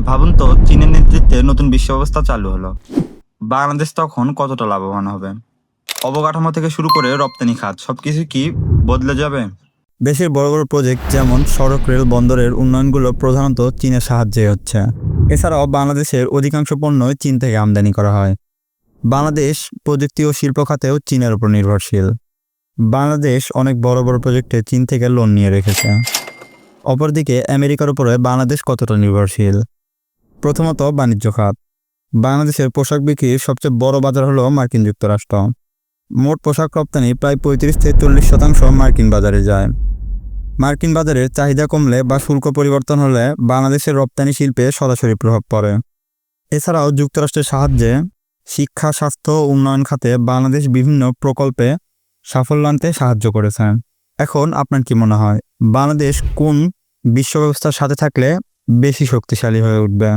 ভাবুন তো, চীনের নেতৃত্বে নতুন বিশ্ব ব্যবস্থা চালু হলো। বাংলাদেশ তখন কতটা লাভবান হবে? অবকাঠামো থেকে শুরু করে রপ্তানি খাত সবকিছু কি বদলে যাবে? দেশের বড় বড় প্রজেক্ট যেমন সড়ক, রেল, বন্দরের উন্নয়নগুলো প্রধানত চীনের সাহায্যে হচ্ছে। এছাড়াও বাংলাদেশের অধিকাংশ পণ্যই চীন থেকে আমদানি করা হয়। বাংলাদেশ প্রযুক্তি ও শিল্প খাতেও চীনের উপর নির্ভরশীল। বাংলাদেশ অনেক বড় বড় প্রজেক্টে চীন থেকে লোন নিয়ে রেখেছে। অপরদিকে আমেরিকার উপরে বাংলাদেশ কতটা নির্ভরশীল? প্রথমত, বাণিজ্য খাত। বাংলাদেশের পোশাক বিক্রির সবচেয়ে বড় বাজার হলো মার্কিন যুক্তরাষ্ট্র। মোট পোশাক রপ্তানি প্রায় 35 থেকে 40% মার্কিন বাজারে যায়। মার্কিন বাজারের চাহিদা কমলে বা শুল্ক পরিবর্তন হলে বাংলাদেশের রপ্তানি শিল্পে সরাসরি প্রভাব পড়ে। এছাড়াও যুক্তরাষ্ট্রের সাহায্যে শিক্ষা, স্বাস্থ্য ও উন্নয়ন খাতে বাংলাদেশ বিভিন্ন প্রকল্পে সাফল্য আনতে সাহায্য করেছে। এখন আপনার কি মনে হয়, বাংলাদেশ কোন বিশ্ব ব্যবস্থার সাথে থাকলে বেশি শক্তিশালী হয়ে উঠবে?